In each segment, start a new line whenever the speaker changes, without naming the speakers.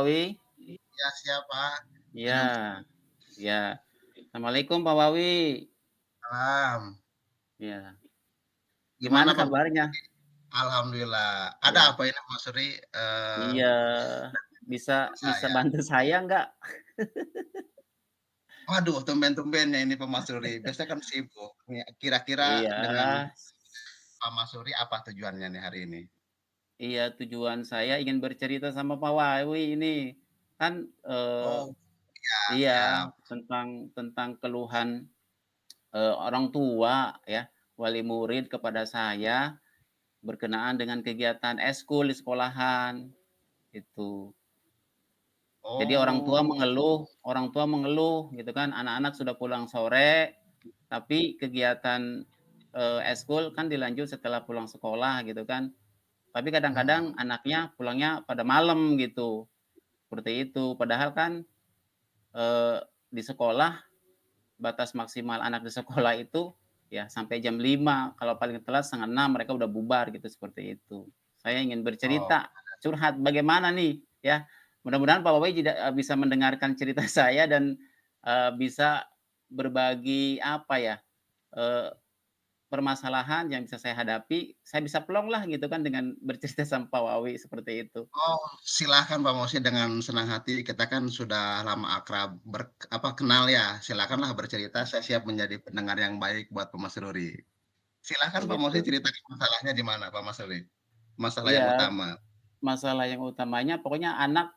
Wawi?
Ya siap Pak,
Iya,
dengan
iya. Assalamualaikum Pak Wawi.
salam.
Iya.
Gimana
Gimana
Pak Mas
kabarnya?
Suri? Alhamdulillah. Ada
Iya.
apa ini Mas Suri,
Iya. Bisa bisa
saya?
bantu saya nggak?
Waduh tumben-tumbennya ini Pak Mas Suri, biasanya kan sibuk. Nih kira-kira
Iya.
dengan Pak Mas Suri apa tujuannya nih hari ini?
Iya, tujuan saya ingin bercerita sama Pak Wawi ini. Kan,
Oh, siap
iya,
siap.
tentang keluhan, orang tua ya, wali murid kepada saya berkenaan dengan kegiatan eskul di sekolahan, itu. Jadi
Oh,
orang tua mengeluh gitu kan, anak-anak sudah pulang sore, tapi kegiatan, eskul kan dilanjut setelah pulang sekolah gitu kan. Tapi kadang-kadang
mhm.
anaknya pulangnya pada malam gitu, seperti itu. Padahal kan, eee, di sekolah batas maksimal anak di sekolah itu ya sampai jam 5, kalau paling telat 5:30 mereka udah bubar gitu, seperti itu. Saya ingin
Oh,
bercerita, curhat bagaimana nih ya, mudah-mudahan Pak Wawi tidak bisa mendengarkan cerita saya dan, bisa berbagi apa ya, eee, permasalahan yang bisa saya hadapi, saya bisa plong lah gitu kan dengan bercerita sama Pak Wawi, seperti itu.
oh silahkan Pak Mosi dengan senang hati, kita kan sudah lama akrab, kenal ya, silakanlah bercerita, saya siap menjadi pendengar yang baik buat Pak Mas Ruri. Silakan
Oh
Pak Mosi
gitu.
ceritakan masalahnya di mana Pak Mas Ruri? Masalah yang
Iya,
utama.
masalah yang utamanya pokoknya anak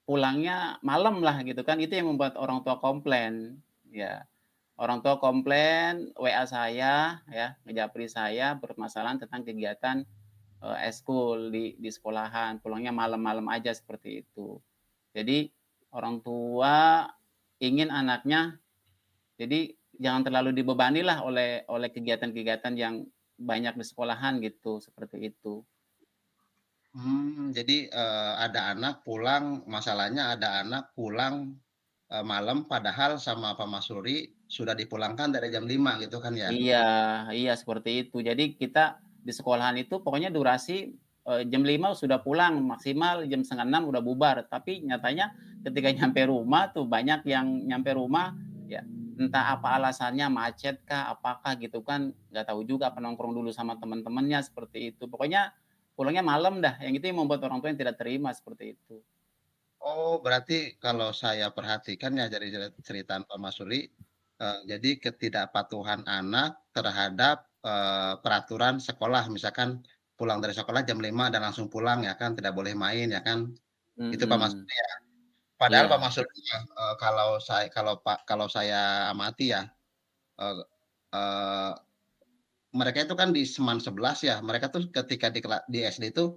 pulangnya malam lah gitu kan, itu yang membuat orang tua komplain, ya. Orang tua komplain, WA saya ya, ngejapri saya bermasalahan tentang kegiatan, eskul di sekolahan, pulangnya malam-malam aja seperti itu. Jadi orang tua ingin anaknya jadi jangan terlalu dibebanilah oleh kegiatan-kegiatan yang banyak di sekolahan gitu, seperti itu.
Jadi, ada anak pulang masalahnya ada anak pulang, malam padahal sama Pak Mas Ruri sudah dipulangkan dari jam 5 gitu kan ya?
Iya, iya seperti itu. Jadi kita di sekolahan itu pokoknya durasi, jam 5 sudah pulang, maksimal jam 5:30 udah bubar. Tapi nyatanya ketika nyampe rumah tuh banyak yang nyampe rumah, ya entah apa alasannya, macet kah, apakah gitu kan, nggak tahu juga, apa nongkrong dulu sama teman-temannya, seperti itu. Pokoknya pulangnya malam dah, yang itu yang membuat orang tua yang tidak terima, seperti itu.
Oh, berarti kalau saya perhatikan ya dari ceritaan Pak Mas Ruri, jadi ketidakpatuhan anak terhadap, peraturan sekolah. Misalkan pulang dari sekolah jam 5 dan langsung pulang ya kan, tidak boleh main ya kan, itu Pak Mas
Mhm,
Ruri ya? Padahal Pak
iya.
Mas Ruri ya, kalau saya amati ya, eee eee, mereka itu kan di Seman 11 ya, mereka tuh ketika di SD itu,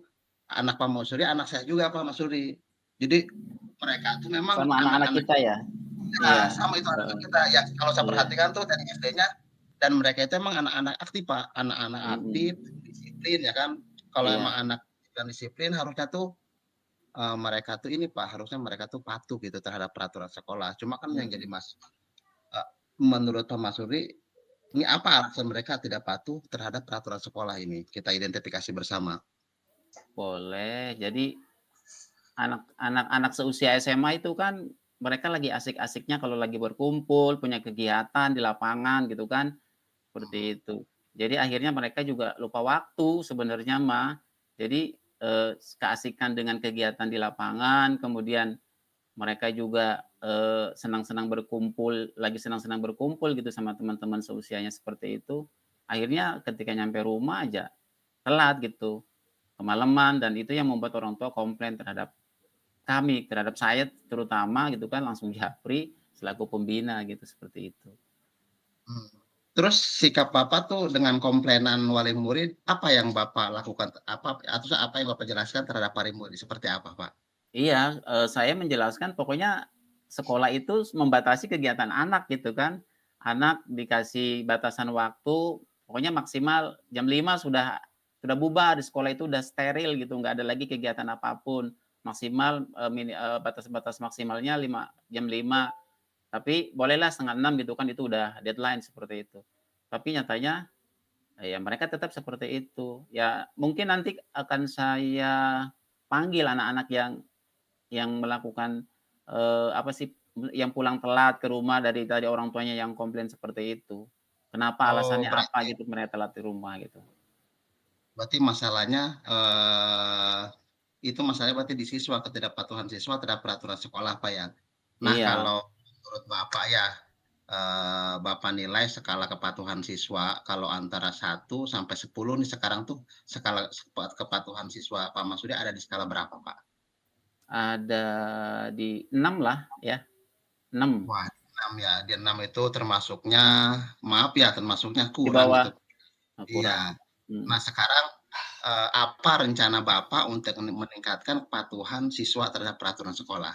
anak Pak Mas Ruri anak saya juga Pak Mas Ruri. Jadi mereka tuh memang
Sama anak-anak
anak-anak
kita ya?
iya,
Iya,
sama itu anak-anak
heeh,
kita, ya kalau saya
iya,
perhatikan tuh dari SD-nya dan mereka itu emang anak-anak aktif, Pak, anak-anak aktif,
mhm,
disiplin ya kan. Kalau emang
iya.
anak yang disiplin harusnya tuh, mereka tuh ini, Pak, harusnya mereka tuh patuh gitu terhadap peraturan sekolah. Cuma kan yang jadi
Mhm,
eee, menurut Pak Masuri, ini apa alasan mereka tidak patuh terhadap peraturan sekolah ini? Kita identifikasi bersama.
boleh. Jadi anak-anak seusia SMA itu kan mereka lagi asik-asiknya kalau lagi berkumpul, punya kegiatan di lapangan gitu kan, seperti itu. Jadi akhirnya mereka juga lupa waktu sebenarnya mah. Jadi, keasikan dengan kegiatan di lapangan, kemudian mereka juga, senang-senang berkumpul, lagi senang-senang berkumpul gitu sama teman-teman seusianya seperti itu, akhirnya ketika nyampe rumah aja telat gitu, kemalaman dan itu yang membuat orang tua komplain terhadap kami, terhadap saya terutama gitu kan, langsung japri selaku pembina gitu, seperti itu.
Mmm. Terus sikap Bapak tuh dengan komplainan wali murid, apa yang Bapak lakukan? Apa yang Bapak jelaskan terhadap wali murid, seperti apa, Pak?
Iya, saya menjelaskan pokoknya sekolah itu membatasi kegiatan anak gitu kan. Anak dikasih batasan waktu, pokoknya maksimal jam 5 sudah bubar, di sekolah itu udah steril gitu, nggak ada lagi kegiatan apapun. Maksimal, batas-batas maksimalnya jam 5, tapi bolehlah 5:30 gitu kan, itu udah deadline seperti itu. Tapi nyatanya, ya mereka tetap seperti itu. Ya mungkin nanti akan saya panggil anak-anak yang yang melakukan, apa sih, yang pulang telat ke rumah dari orang tuanya yang komplain seperti itu. Kenapa,
Oh,
alasannya apa
berarti
gitu mereka telat di rumah gitu.
berarti masalahnya, itu masalahnya berarti di siswa, ketidakpatuhan siswa terhadap peraturan sekolah, Pak, ya? Nah,
Iya.
kalau menurut Bapak ya, Bapak nilai skala kepatuhan siswa kalau antara 1 sampai 10 nih sekarang tuh skala kepatuhan siswa Pak Masudi ada di skala berapa, Pak?
Ada di 6 lah ya, 6
Wah, 6 ya, di 6 itu termasuknya maaf ya, termasuknya
di
kurang
bawah,
itu. Iya.
kurang. Mhm.
Nah sekarang, apa rencana Bapak untuk meningkatkan kepatuhan siswa terhadap peraturan sekolah?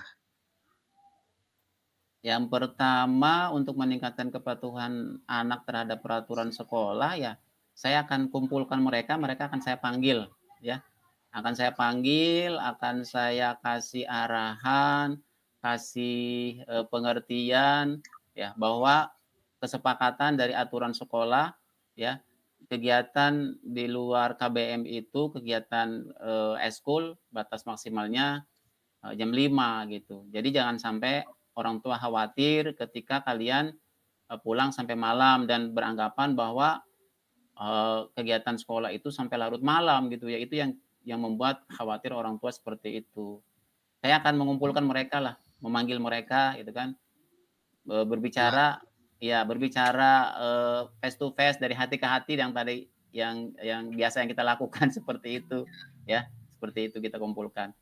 Yang pertama untuk meningkatkan kepatuhan anak terhadap peraturan sekolah ya, saya akan kumpulkan mereka, mereka akan saya panggil ya. Akan saya panggil, akan saya kasih arahan, kasih, pengertian ya, bahwa kesepakatan dari aturan sekolah ya, kegiatan di luar KBM itu kegiatan, ekskul batas maksimalnya, jam 5 gitu. Jadi jangan sampai orang tua khawatir ketika kalian, pulang sampai malam dan beranggapan bahwa, kegiatan sekolah itu sampai larut malam gitu ya, itu yang membuat khawatir orang tua seperti itu. Saya akan mengumpulkan mereka lah, memanggil mereka gitu kan,
Nah,
berbicara ya berbicara, face to face dari hati ke hati yang tadi yang biasa yang kita lakukan seperti itu, ya, seperti itu kita kumpulkan.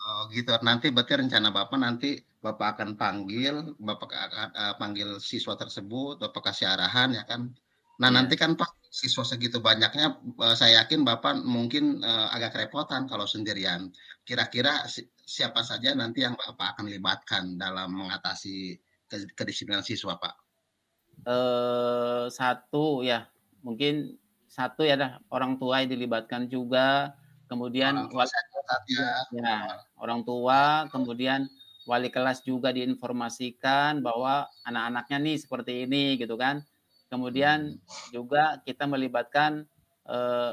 oh gitu, nanti berarti rencana Bapak nanti Bapak akan panggil, Bapak akan, panggil siswa tersebut, Bapak kasih arahan ya kan. Nah nanti
Iya.
kan Pak, siswa segitu banyaknya, saya yakin Bapak mungkin, agak kerepotan kalau sendirian. Kira-kira siapa saja nanti yang Bapak akan libatkan dalam mengatasi kedisiplinan siswa, Pak?
Satu ya, mungkin satu ya dah, orang tua yang dilibatkan juga,
Orang
kemudian
tua
wali
saya
kelas
catat
juga
ya,
ya, orang
ya,
tua, kemudian wali kelas juga diinformasikan bahwa anak-anaknya nih seperti ini gitu kan. Kemudian
mmm,
juga kita melibatkan,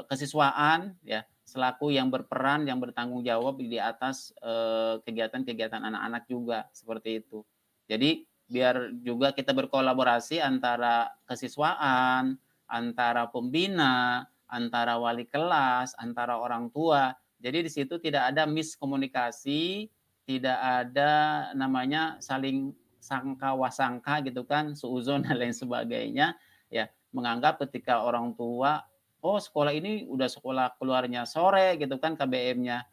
kesiswaan ya, selaku yang berperan, yang bertanggung jawab di atas, kegiatan-kegiatan anak-anak juga, seperti itu. Jadi biar juga kita berkolaborasi antara kesiswaan, antara pembina, antara wali kelas, antara orang tua. Jadi di situ tidak ada miskomunikasi, tidak ada namanya saling sangka-wasangka gitu kan, suudzon dan lain sebagainya. Ya, menganggap ketika orang tua, "Oh sekolah ini udah sekolah keluarnya sore," gitu kan KBM-nya.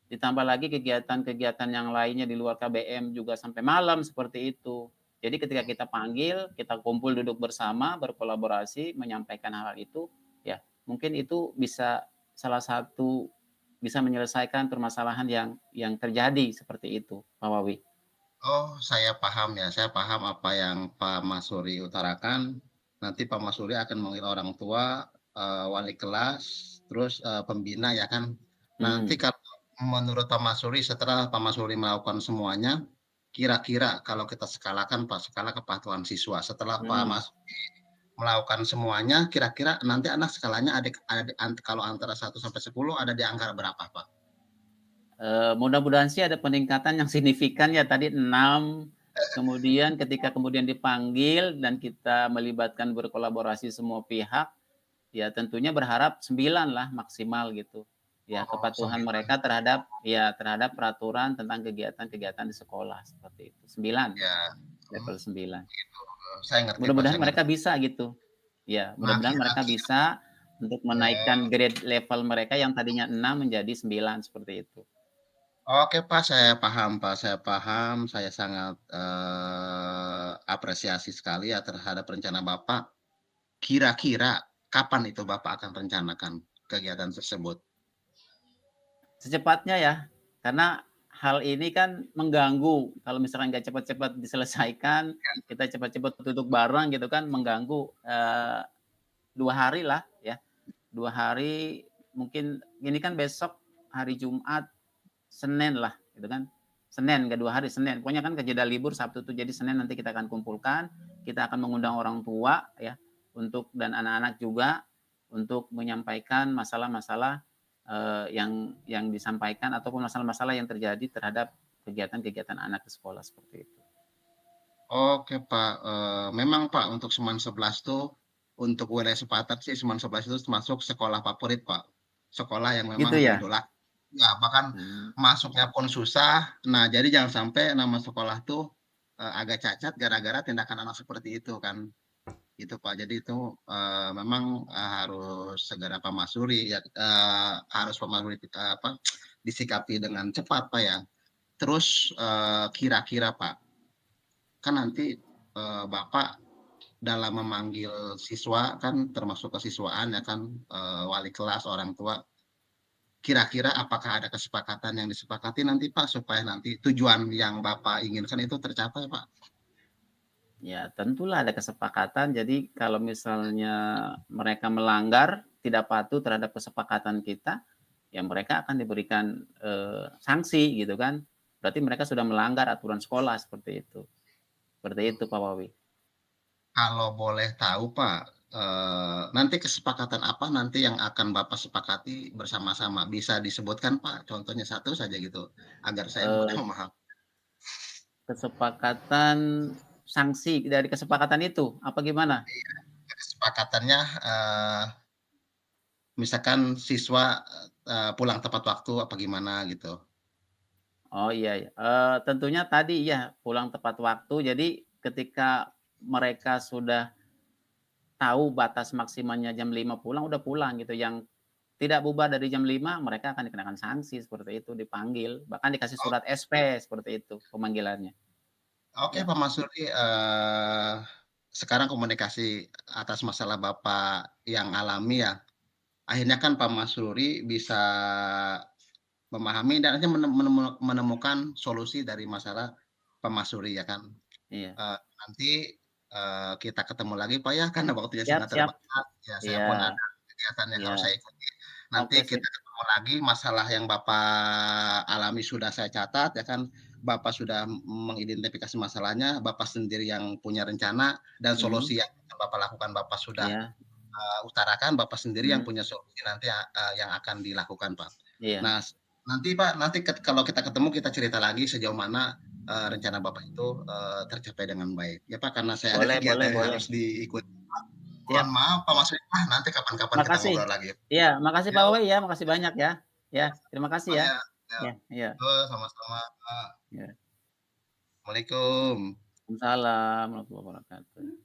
Ditambah lagi kegiatan-kegiatan yang lainnya di luar KBM juga sampai malam, seperti itu. Jadi ketika kita panggil, kita kumpul duduk bersama, berkolaborasi, menyampaikan hal-hal itu, ya mungkin itu bisa salah satu bisa menyelesaikan permasalahan yang terjadi seperti itu, Pak Wawi.
oh saya paham ya, saya paham apa yang Pak Masuri utarakan. Nanti Pak Masuri akan memanggil orang tua, wali kelas, terus, pembina ya kan. Nanti
Mhm,
kalau menurut Pak Masuri setelah Pak Masuri melakukan semuanya, kira-kira kalau kita skalakan Pak, skala kepatuhan siswa, setelah Pak
mhm.
Mas melakukan semuanya, kira-kira nanti anak skalanya ada di kalau antara 1 sampai 10 ada di angka berapa, Pak?
Mudah-mudahan sih ada peningkatan yang signifikan ya tadi 6, kemudian ketika kemudian dipanggil dan kita melibatkan berkolaborasi semua pihak, ya tentunya berharap 9 lah maksimal gitu. Ya
Oh,
kepatuhan
9
mereka terhadap ya terhadap peraturan tentang kegiatan-kegiatan di sekolah seperti itu, 9,
ya,
level 9.
gitu. Saya ngerti, Pak,
Mudah-mudahan
saya ngerti.
mereka bisa gitu. Ya,
Nah,
mudah-mudahan mereka
kira-kira
bisa untuk menaikkan
oh,
grade level mereka yang tadinya 6 menjadi 9 seperti itu.
oke, Pak, saya paham, Pak, saya paham, saya sangat, apresiasi sekali ya terhadap rencana Bapak. Kira-kira kapan itu Bapak akan rencanakan kegiatan tersebut?
Secepatnya ya, karena hal ini kan mengganggu, kalau misalkan nggak cepat-cepat diselesaikan, kita cepat-cepat duduk bareng gitu kan mengganggu, 2 hari lah ya, 2 hari mungkin ini kan besok hari Jumat, Senin lah gitu kan. Senin, nggak 2 hari, Senin. Pokoknya kan jeda libur Sabtu tuh, jadi Senin nanti kita akan kumpulkan, kita akan mengundang orang tua ya, untuk dan anak-anak juga, untuk menyampaikan masalah-masalah, yang disampaikan ataupun masalah-masalah yang terjadi terhadap kegiatan-kegiatan anak di sekolah seperti itu.
Oke, Pak, memang, Pak, untuk Seman 11 tuh, untuk wilayah Sepatat sih Seman 11 itu termasuk sekolah favorit, Pak. Sekolah yang
Gitu
memang
ya?
diidolakan. Ya, bahkan
Mmm,
masuknya pun susah. Nah, jadi jangan sampai nama sekolah tuh, agak cacat gara-gara tindakan anak seperti itu kan, gitu, Pak. Jadi itu, memang, harus segera Pak Masuri ya, harus Pak Masuri, disikapi dengan cepat, Pak, ya. Terus, kira-kira, Pak, kan nanti, Bapak dalam memanggil siswa kan termasuk kesiswaan ya kan, wali kelas, orang tua, kira-kira apakah ada kesepakatan yang disepakati nanti Pak, supaya nanti tujuan yang Bapak inginkan itu tercapai Pak?
ya tentulah ada kesepakatan, jadi kalau misalnya mereka melanggar, tidak patuh terhadap kesepakatan kita, ya mereka akan diberikan, sanksi gitu kan. Berarti mereka sudah melanggar aturan sekolah seperti itu. Seperti itu Pak Wawi.
Kalau boleh tahu Pak, nanti kesepakatan apa nanti yang akan Bapak sepakati bersama-sama? Bisa disebutkan Pak, contohnya satu saja gitu, agar saya mudah
Eee,
memahami.
Kesepakatan sanksi dari kesepakatan itu, apa gimana?
Kesepakatannya, misalkan siswa, pulang tepat waktu apa gimana gitu.
Oh iya iya, tentunya tadi ya pulang tepat waktu, jadi ketika mereka sudah tahu batas maksimalnya jam 5 pulang, udah pulang gitu, yang tidak bubar dari jam 5 mereka akan dikenakan sanksi seperti itu, dipanggil, bahkan dikasih surat SP seperti itu pemanggilannya,
Oke
ya.
Pak Masuri, sekarang komunikasi atas masalah Bapak yang alami ya, akhirnya kan Pak Masuri bisa memahami dan akhirnya menemukan solusi dari masalah Pak Masuri ya kan.
Iya.
Nanti, kita ketemu lagi Pak ya, karena waktunya
Siap
sangat
siap.
terbatas, ya saya
Iya
pun ada kegiatan yang
iya.
harus saya ikuti. Nanti
Oke sip.
kita ketemu lagi, masalah yang Bapak alami sudah saya catat ya kan, Bapak sudah mengidentifikasi masalahnya, Bapak sendiri yang punya rencana dan
Mhm.
solusi yang Bapak lakukan Bapak sudah,
Iya.
utarakan, Bapak sendiri yang
Mhm.
punya solusi nanti, yang akan dilakukan Pak.
Iya.
Nah, nanti Pak, nanti kalau kita ketemu kita cerita lagi sejauh mana, rencana Bapak itu, tercapai dengan baik. Ya Pak, karena saya ada
Boleh boleh
kegiatan yang
boleh.
harus diikuti Pak. Mohon
Siap
maaf Pak
siap.
Mas nanti kapan-kapan kita
Makasih.
ngobrol lagi.
Iya, makasih Pak
Yuk,
Wawi ya, makasih banyak ya. Ya, terima kasih
Pak
ya.
ya, ya.
Ya iya
Sama-sama,
iya.
Assalamualaikum.
Waalaikumsalam warahmatullahi wabarakatuh.